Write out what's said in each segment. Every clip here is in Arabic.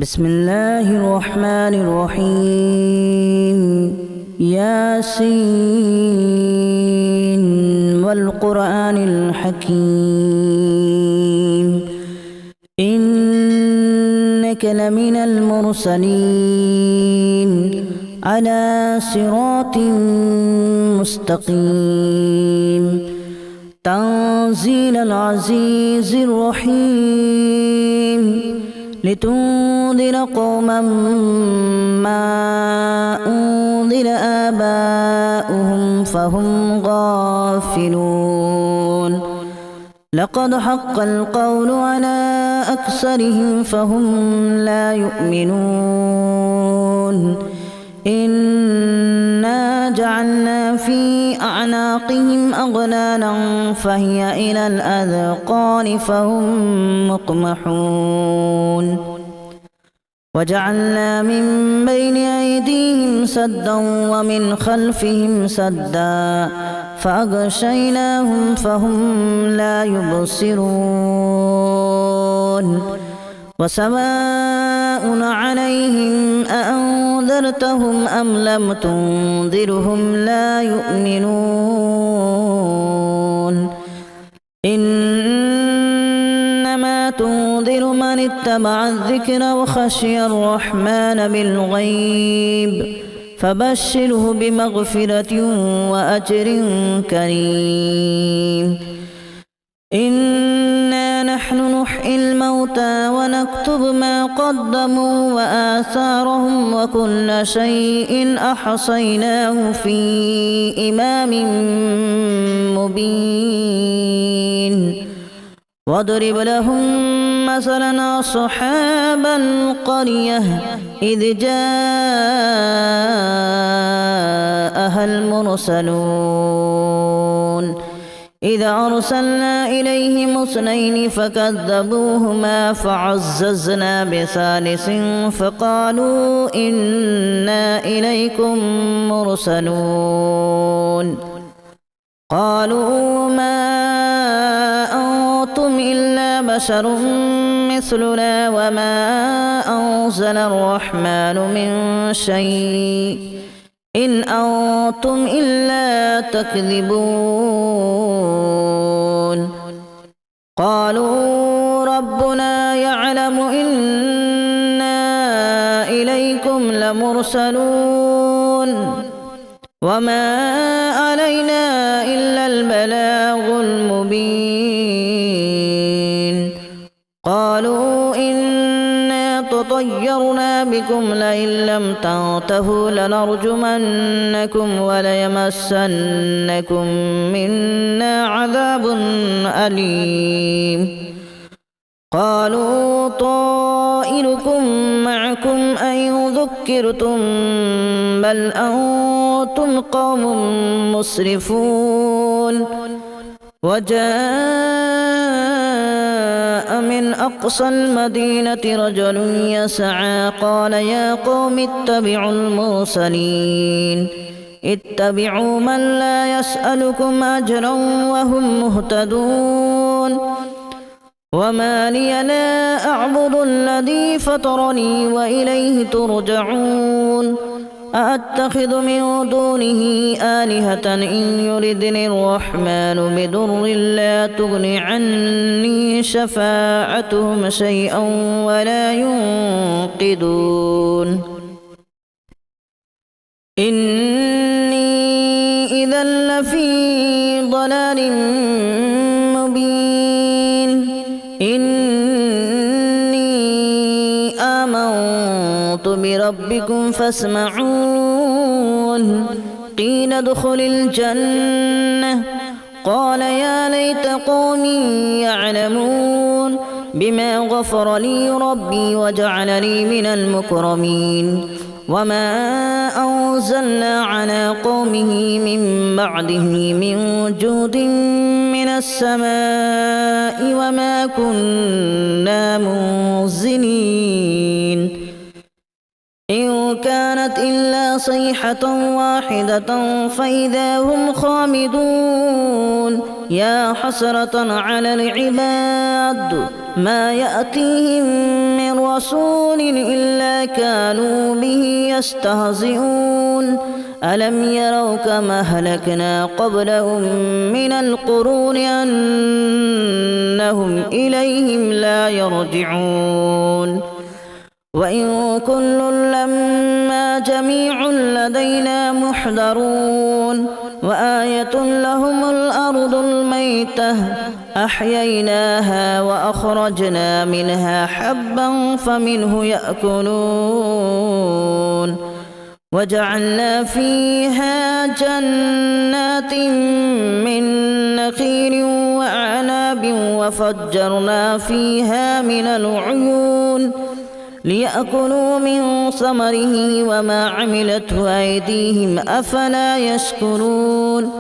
بسم الله الرحمن الرحيم ياسين والقرآن الحكيم إنك لمن المرسلين على صراط مستقيم تنزيل العزيز الرحيم لتنذر قوما ما أنذر آباؤهم فهم غافلون لقد حق القول على أكثرهم فهم لا يؤمنون إنا جعلنا في أعناقهم أغلالا فهي إلى الأذقان فهم مقمحون وجعلنا من بين أيديهم سدا ومن خلفهم سدا فأغشيناهم فهم لا يبصرون وسواء عليهم أأنذرتهم أم لم تنذرهم لا يؤمنون إنما تنذر من اتبع الذكر وخشي الرحمن بالغيب فبشره بمغفرة وأجر كريم إنا نحن نحيي الموتى ونكتب ما قدموا وآثارهم وكل شيء أحصيناه في إمام مبين واضرب لهم مثلا أصحاب القرية إذ جاءها المرسلون إذا أرسلنا إليهم اثنين فكذبوهما فعززنا بثالث فقالوا إنا إليكم مرسلون قالوا ما أنتم إلا بشر مثلنا وما أنزل الرحمن من شيء إن أنتم إلا تكذبون قالوا ربنا يعلم إنا إليكم لمرسلون وما علينا إلا البلاغ المبين قالوا إنا تطيرنا بكم لئن لم تنتهوا لنرجمنكم وليمسنكم منا عذاب أليم قالوا طائركم معكم أن ذكرتم بل أنتم قوم مسرفون وجاء من أقصى المدينة رجل يسعى قال يا قوم اتبعوا المرسلين اتبعوا من لا يسألكم أجرا وهم مهتدون وما لي لا أعبد الذي فطرني وإليه ترجعون أأتخذ من دونه آلهة إن يردني الرحمن بضر لا تغن عني شفاعتهم شيئا ولا ينقذون إني إذا لفي ضلال مبين إني آمنت بربكم فاسمعون قيل ادخل الجنة قال يا ليت قومي يعلمون بما غفر لي ربي وجعلني من المكرمين وما أنزلنا على قومه من بعده من جود من السماء وما كنا منزلين إن كانت إلا صيحة واحدة فإذا هم خامدون يا حسرة على العباد ما يأتيهم من من رسول إلا كانوا به يستهزئون ألم يروا كما أهلكنا قبلهم من القرون أنهم إليهم لا يرجعون وإن كل لما جميع لدينا محضرون وآية لهم الأرض الميتة أحييناها وأخرجنا منها حبا فمنه يأكلون وجعلنا فيها جنات من نخيل وأعناب وفجرنا فيها من العيون ليأكلوا من ثمره وما عملته أيديهم أفلا يشكرون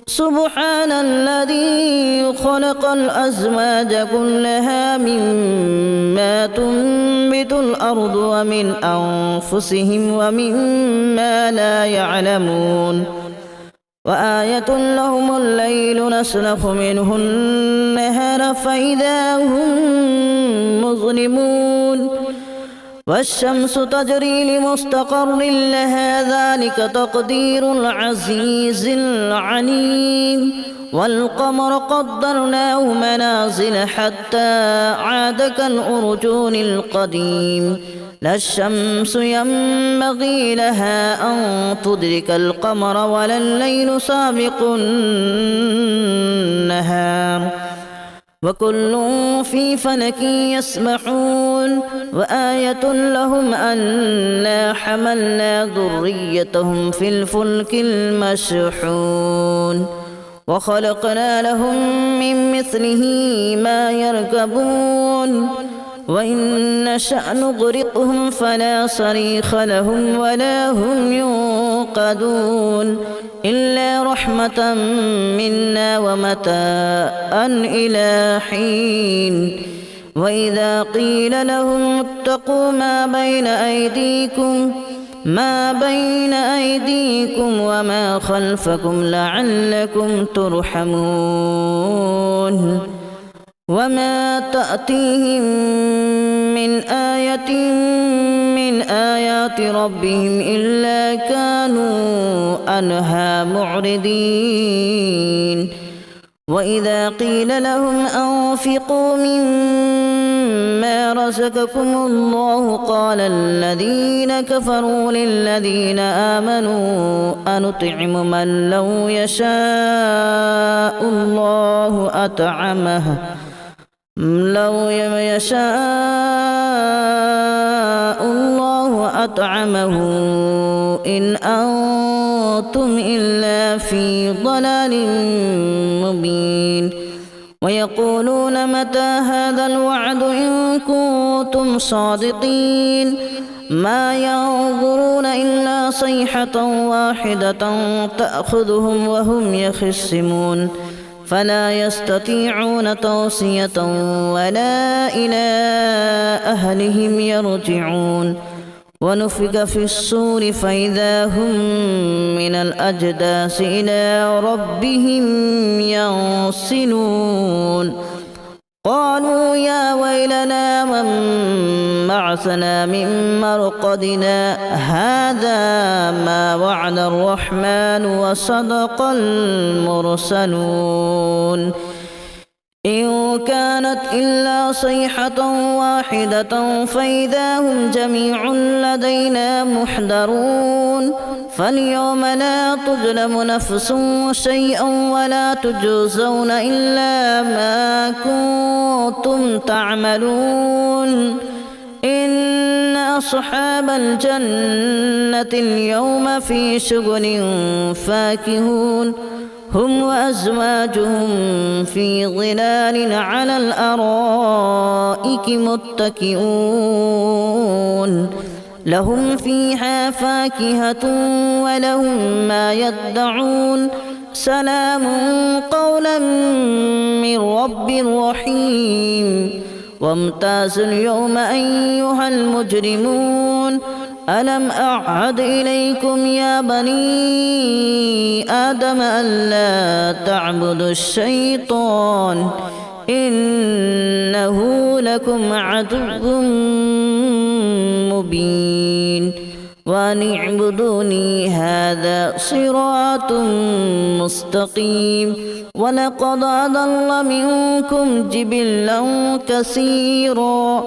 سبحان الذي خلق الأزواج كلها مما تنبت الأرض ومن أنفسهم ومما لا يعلمون وآية لهم الليل نسلخ منه النهار فإذا هم مظلمون والشمس تجري لمستقر لها ذلك تقدير العزيز العليم والقمر قدرناه منازل حتى عاد كالأرجون القديم لا الشمس ينبغي لها أن تدرك القمر ولا الليل سابق النهار وكل في فلك يسبحون وآية لهم أنا حملنا ذريتهم في الفلك المشحون وخلقنا لهم من مثله ما يركبون وإن نشأ نغرقهم فلا صريخ لهم ولا هم ينقذون إلا رحمة منا ومتاعا إلى حين وإذا قيل لهم اتقوا ما بين أيديكم وما خلفكم لعلكم ترحمون وما تأتيهم من آية من آيات ربهم إلا كانوا عنها معرضين وإذا قيل لهم أنفقوا مما رزقكم الله قال الذين كفروا للذين آمنوا أنطعم من لو يشاء الله أطعمه إن أنتم إلا في ضلال مبين ويقولون متى هذا الوعد إن كنتم صادقين ما ينظرون إلا صيحة واحدة تأخذهم وهم يخصمون فلا يستطيعون توصية ولا إلى أهلهم يرجعون ونفخ في الصور فإذا هم من الأجداث إلى ربهم ينسلون قالوا يا ويلنا من بعثنا من مرقدنا هذا ما وعد الرحمن وصدق المرسلون إن كانت إلا صيحة واحدة فإذا هم جميع لدينا محضرون فاليوم لا تظلم نفس شيئا ولا تجزون إلا ما كنتم تعملون إن أصحاب الجنة اليوم في شغل فاكهون هم وأزواجهم في ظلال على الأرائك متكئون لهم فيها فاكهة ولهم ما يدعون سلام قولا من رب رحيم وامتازوا اليوم أيها المجرمون ألم أعهد إليكم يا بني آدم ألا تعبدوا الشيطان إنه لكم عدو مبين وأن اعبدوني هذا صراط مستقيم ولقد أضل منكم جبلا كثيرا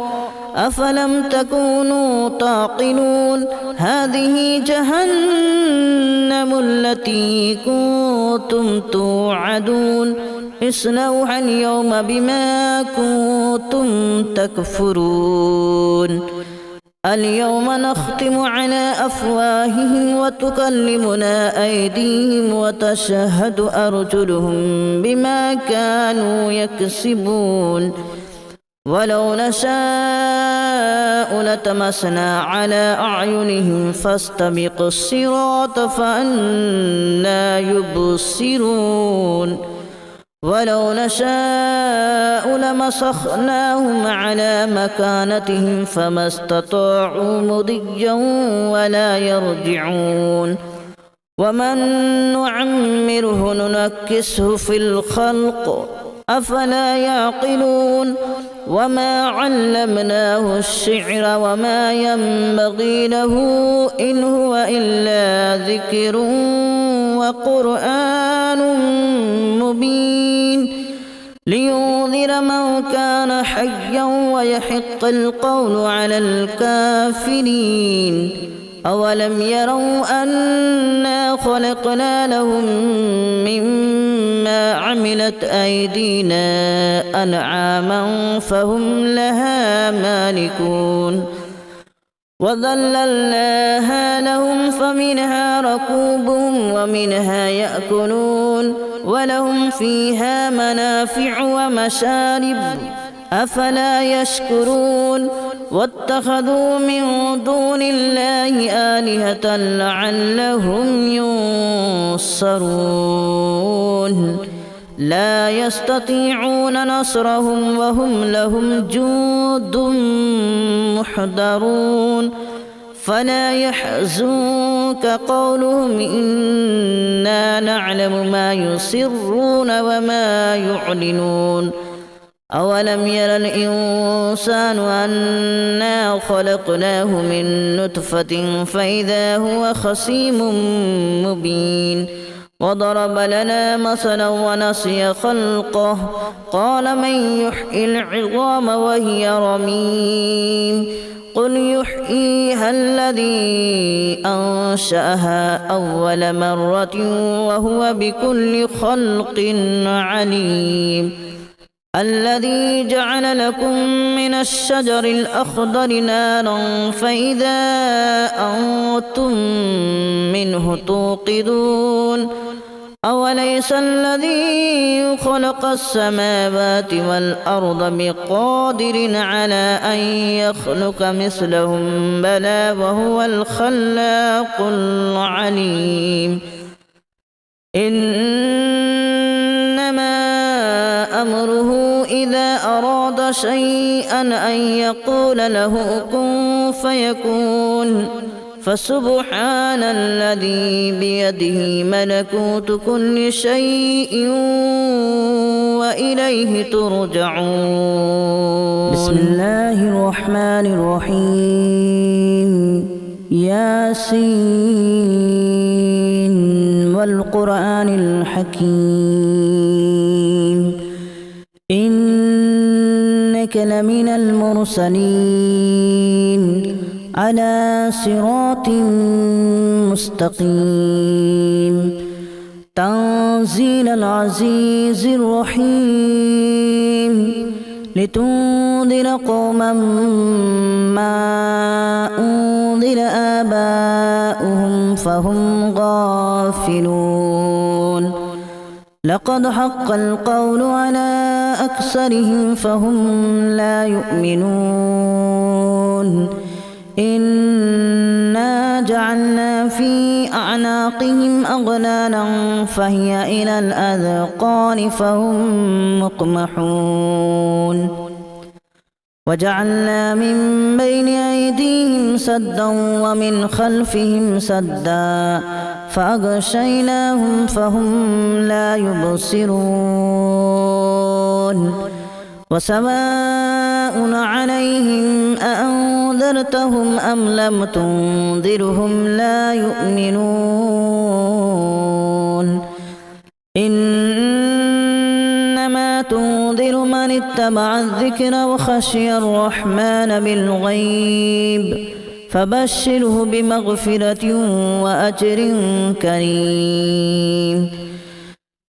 أفلم تكونوا تعقلون هذه جهنم التي كنتم توعدون اصلوها اليوم بما كنتم تكفرون اليوم نختم على أفواههم وتكلمنا أيديهم وتشهد أرجلهم بما كانوا يكسبون ولو نشاء لتمسنا على أعينهم فاستبقوا الصراط فأنى يبصرون ولو نشاء لمسخناهم على مكانتهم فما استطاعوا مضيا ولا يرجعون ومن نعمره ننكسه في الخلق أفلا يعقلون وما علمناه الشعر وما ينبغي له إن هو إلا ذكر وقرآن مبين لينذر من كان حيا ويحق القول على الكافرين أولم يروا أنا خلقنا لهم مما عملت أيدينا أنعاما فهم لها مالكون وذللناها لهم فمنها ركوبهم ومنها يأكلون ولهم فيها منافع ومشارب أفلا يشكرون واتخذوا من دون الله آلهة لعلهم ينصرون لا يستطيعون نصرهم وهم لهم جند محضرون فلا يحزنك قولهم إنا نعلم ما يسرون وما يعلنون أولم ير الإنسان أنا خلقناه من نطفة فإذا هو خصيم مبين وضرب لنا مثلا ونسي خلقه قال من يحيي العظام وهي رميم قل يحييها الذي أنشأها أول مرة وهو بكل خلق عليم الذي جعل لكم من الشجر الأخضر نارا فإذا أنتم منه توقدون أوليس الذي خلق السماوات والأرض بقادر على أن يخلق مثلهم بلى وهو الخلاق العليم إنما أمره إذا أراد شيئا أن يقول له كن فيكون فسبحان الذي بيده ملكوت كل شيء وإليه ترجعون بسم الله الرحمن الرحيم ياسين والقرآن الحكيم إنك لمن المرسلين على صراط مستقيم تنزيل العزيز الرحيم لتنذر قوما ما أنذر آباؤهم فهم غافلون لقد حق القول على أكثرهم فهم لا يؤمنون إنا جعلنا في أعناقهم أغلالا فهي إلى الأذقان فهم مقمحون وجعلنا من بين أيديهم سدا ومن خلفهم سدا فأغشيناهم فهم لا يبصرون وسواء عليهم أأنذرتهم أم لم تنذرهم لا يؤمنون إنما تنذر من اتبع الذكر وخشي الرحمن بالغيب فبشره بمغفرة وأجر كريم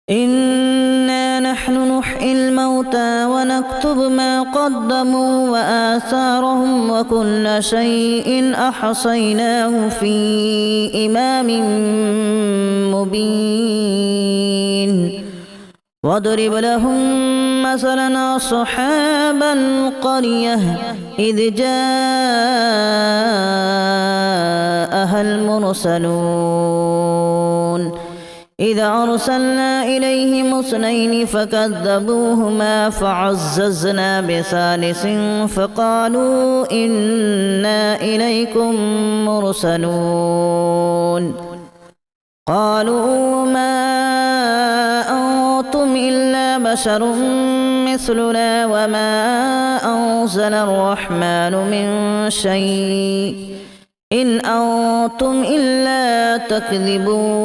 إنا نحن نحيي الموتى ونكتب ما قدموا وآثارهم وكل شيء أحصيناه في إمام مبين واضرب لهم مثلا أصحاب القرية إذ جاءها المرسلون إذا أرسلنا إليهم اثنين فكذبوهما فعززنا بثالث فقالوا إنا إليكم مرسلون قالوا ما أنتم إلا بشر مثلنا وما أنزل الرحمن من شيء إن أنتم إلا تكذبون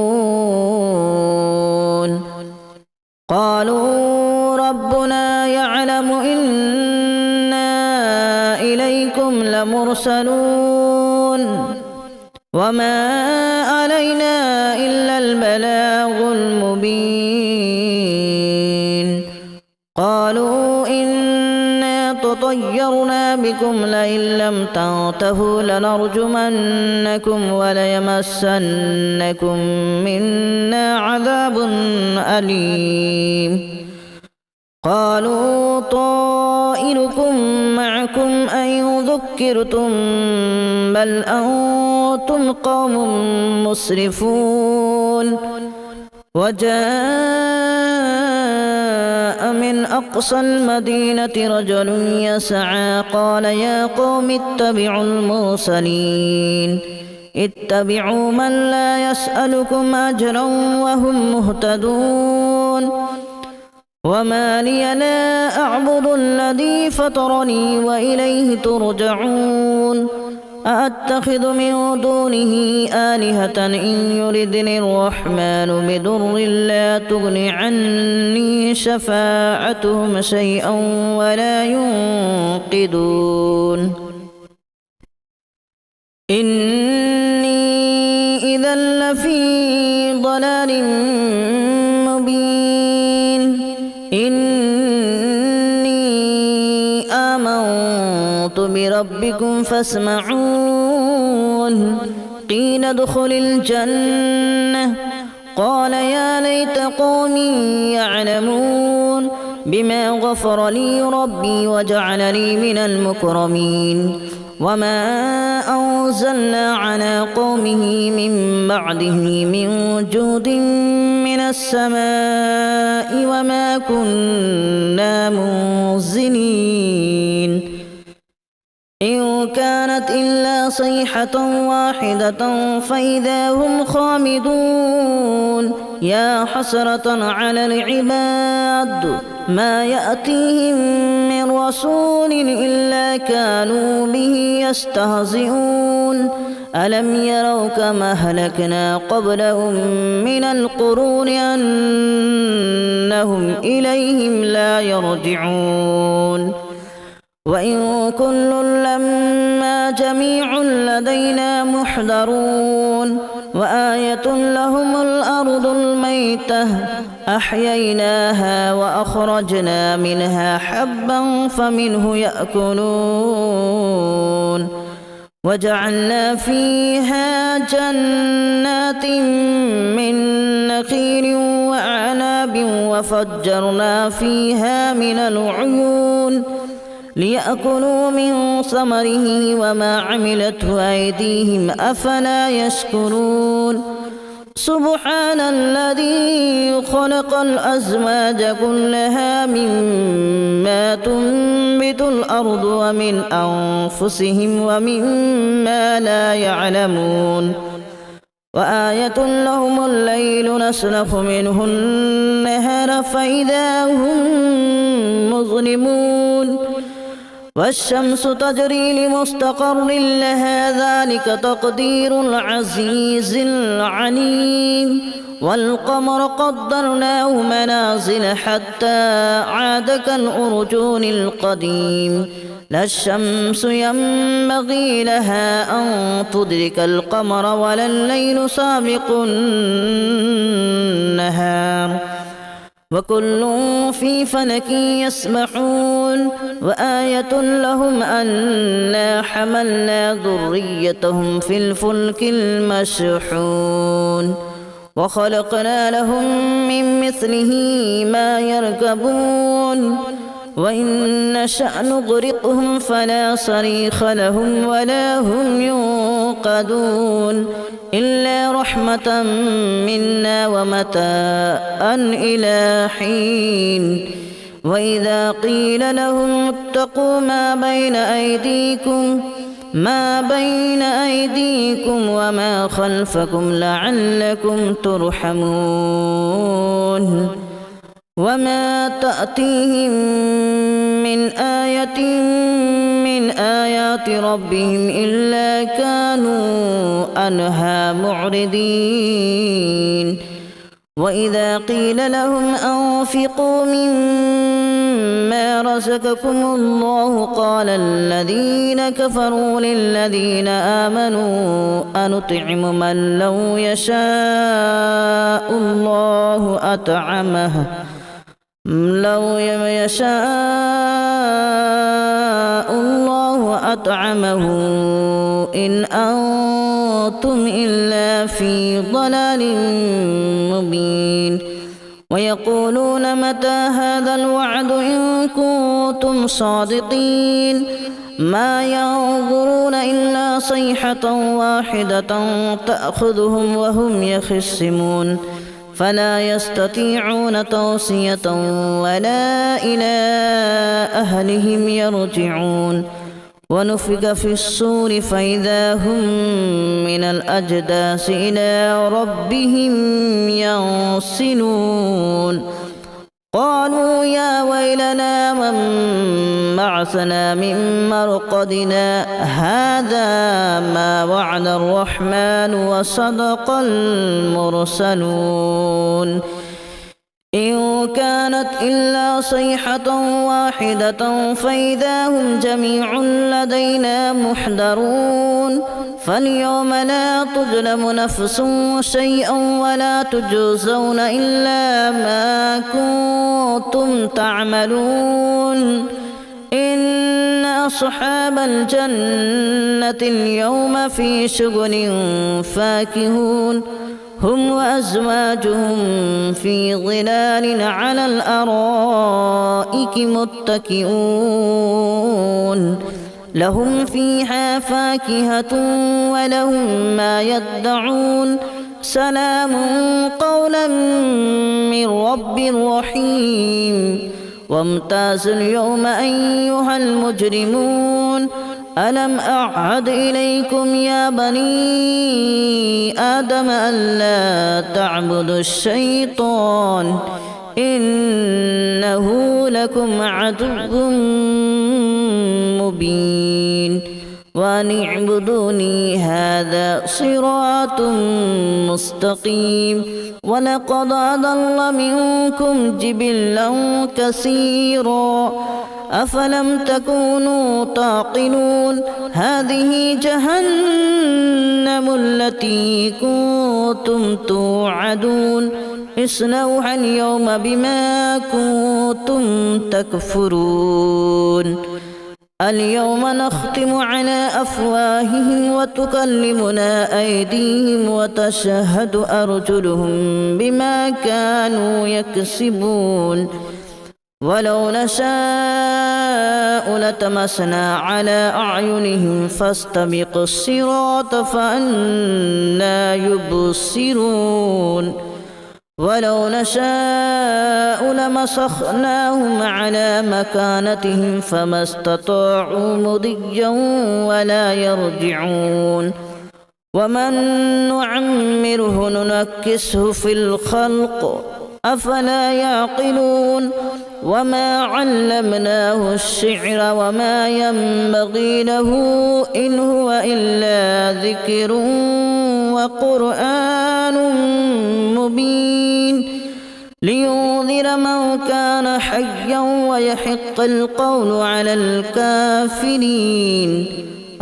قالوا ربنا يعلم إنا إليكم لمرسلون وما علينا إلا البلاغ المبين قالوا إنا تطيرنا بكم لئن لم تنتهوا لنرجمنكم وليمسنكم منا عذاب أليم قالوا طائركم معكم أن ذكرتم بل أنتم قوم مسرفون وجاء من أقصى المدينة رجل يسعى قال يا قوم اتبعوا المرسلين اتبعوا من لا يسألكم أجرا وهم مهتدون وما لي لا أعبد الذي فطرني وإليه ترجعون أأتخذ من دونه آلهة إن يردني الرحمن بضر لا تغن عني شفاعتهم شيئا ولا ينقذون إني إذا لفي ضلال مبين إني آمنت بربكم فاسمعون قيل ادخل الجنة قال يا ليت قومي يعلمون بما غفر لي ربي وجعلني من المكرمين وما أنزلنا على قومه من بعده من جود من السماء وما كنا منزلين إن كانت إلا صيحة واحدة فإذا هم خامدون يا حسرة على العباد ما يأتيهم من رسول إلا كانوا به يستهزئون ألم يروا كما أهلكنا قبلهم من القرون أنهم إليهم لا يرجعون وإن كل لما جميع لدينا محضرون وآية لهم الأرض الميتة أحييناها وأخرجنا منها حبا فمنه يأكلون وجعلنا فيها جنات من نخيل وأعناب وفجرنا فيها من العيون ليأكلوا من ثمره وما عملته أيديهم أفلا يشكرون سبحان الذي خلق الأزواج كلها مما تنبت الأرض ومن أنفسهم ومما لا يعلمون وآية لهم الليل نسلخ منه النهار فإذا هم مظلمون والشمس تجري لمستقر لها ذلك تقدير العزيز العليم والقمر قدرناه منازل حتى عاد كالأرجون القديم لا الشمس ينبغي لها أن تدرك القمر ولا الليل سابق النهار وكل في فلك يسبحون وآية لهم أنا حملنا ذريتهم في الفلك المشحون وخلقنا لهم من مثله ما يركبون وإن نشأ نغرقهم فلا صريخ لهم ولا هم ينقذون إلا رحمة منا ومتاعا إلى حين وإذا قيل لهم اتقوا ما بين أيديكم وما خلفكم لعلكم ترحمون وما تأتيهم من آية من آيات ربهم إلا كانوا عنها معرضين وإذا قيل لهم أنفقوا مما رزقكم الله قال الذين كفروا للذين آمنوا أنطعم من لو يشاء الله أطعمه إن أنتم إلا في ضلال مبين ويقولون متى هذا الوعد إن كنتم صادقين ما ينظرون إلا صيحة واحدة تأخذهم وهم يخصمون فلا يستطيعون توصية ولا إلى أهلهم يرجعون ونفخ في الصور فإذا هم من الأجداث إلى ربهم ينسلون قالوا يا ويلنا من بعثنا من مرقدنا هذا ما وعد الرحمن وصدق المرسلون إن كانت إلا صيحة واحدة فإذا هم جميع لدينا محضرون فاليوم لا تظلم نفس شيئا ولا تجزون إلا ما كنتم تعملون إن أصحاب الجنة اليوم في شغل فاكهون هم وأزواجهم في ظلال على الأرائك متكئون لهم فيها فاكهة ولهم ما يدعون سلام قولا من رب رحيم وامتازوا اليوم أيها المجرمون ألم أعهد إليكم يا بني آدم ألا تعبدوا الشيطان إنه لكم عدو مبين وأن اعبدوني هذا صراط مستقيم ولقد أضل منكم جبلا كثيرا أفلم تكونوا تعقلون هذه جهنم التي كنتم توعدون اصلوها اليوم بما كنتم تكفرون اليوم نختم على أفواههم وتكلمنا أيديهم وتشهد أرجلهم بما كانوا يكسبون ولو نشاء لتمسنا على أعينهم فاستبقوا الصراط فأنى يبصرون ولو نشاء لمسخناهم على مكانتهم فما استطاعوا مضيا ولا يرجعون ومن نعمره ننكسه في الخلق أفلا يعقلون وما علمناه الشعر وما ينبغي له إن هو إلا ذكر وقرآن مبين لينذر من كان حيا ويحق القول على الكافرين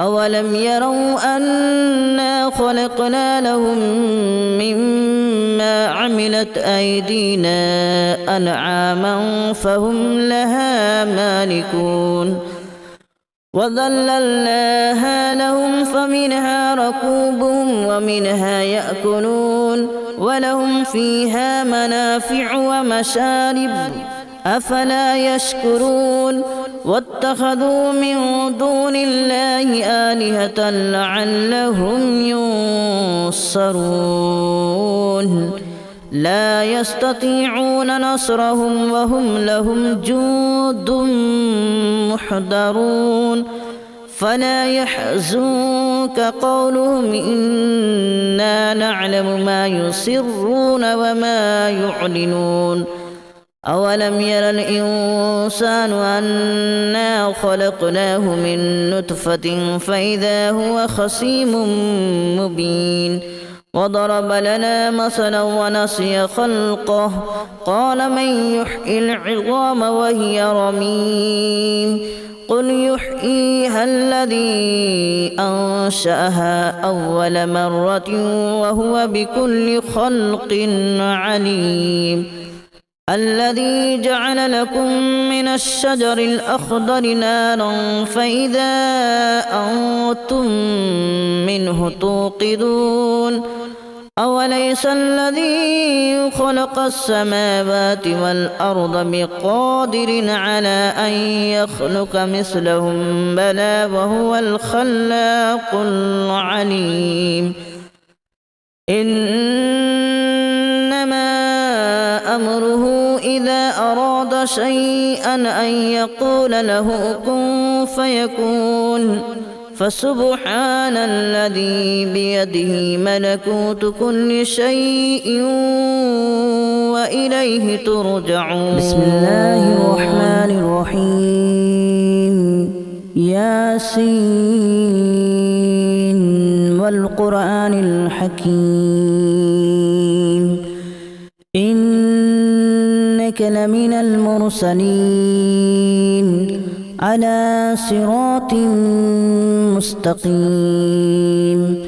أولم يروا أنا خلقنا لهم مما عملت أيدينا أنعاما فهم لها مالكون وذللناها لهم فمنها ركوبهم ومنها يأكلون ولهم فيها منافع ومشارب أفلا يشكرون واتخذوا من دون الله آلهة لعلهم ينصرون لا يستطيعون نصرهم وهم لهم جند محضرون فلا يحزنك قولهم إنا نعلم ما يسرون وما يعلنون أولم ير الإنسان أنا خلقناه من نطفة فإذا هو خصيم مبين وضرب لنا مثلا ونسي خلقه قال من يحيي العظام وهي رميم قل يحييها الذي أنشأها أول مرة وهو بكل خلق عليم الذي جعل لكم من الشجر الأخضر نارا فإذا أنتم منه توقدون أوليس الذي خلق السماوات والأرض بقادر على أن يخلق مثلهم بلى وهو الخلاق العليم إنما أمره إذا أراد شيئا أن يقول له كن فيكون فسبحان الذي بيده ملكوت كل شيء وإليه ترجعون بسم الله الرحمن الرحيم ياسين والقرآن الحكيم إنك لمن المرسلين على صراط مستقيم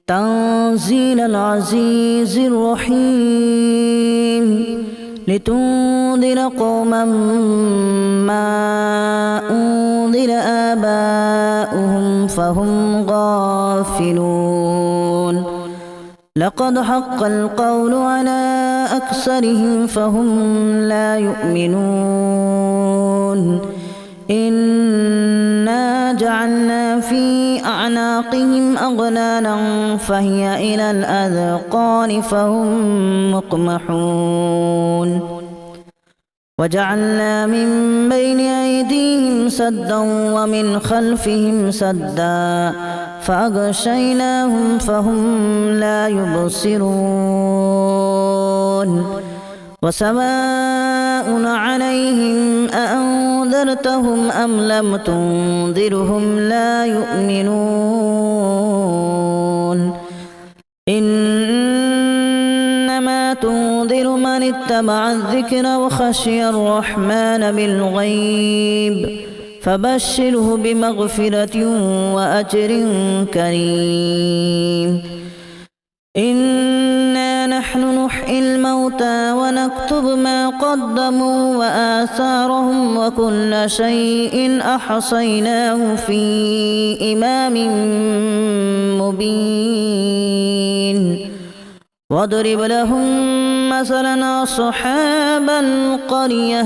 تنزيل العزيز الرحيم لتنذر قوما ما أنذر آباؤهم فهم غافلون لقد حق القول على أكثرهم فهم لا يؤمنون إنا جعلنا في أعناقهم أغلالا فهي إلى الأذقان فهم مقمحون وجعلنا من بين أيديهم سدا ومن خلفهم سدا فأغشيناهم فهم لا يبصرون وسواء عليهم أأنذرتهم أم لم تنذرهم لا يؤمنون إنما تنذر من اتبع الذكر وخشي الرحمن بالغيب فبشره بمغفرة وأجر كريم إنا نحن نحيي الموتى ونكتب ما قدموا وآثارهم وكل شيء أحصيناه في إمام مبين واضرب لهم مثلا أصحاب القرية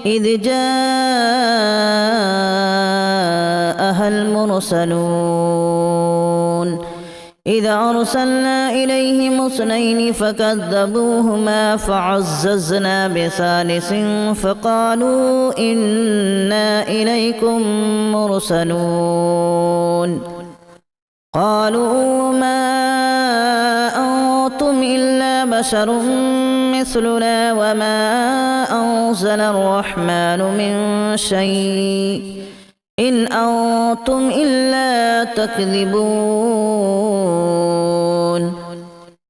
إذ جاءها المرسلون إذا أرسلنا إليهم اثنين فكذبوهما فعززنا بثالث فقالوا إنا إليكم مرسلون قالوا ما أنتم إلا بشر مثلنا وما أنزل الرحمن من شيء إن أنتم إلا تكذبون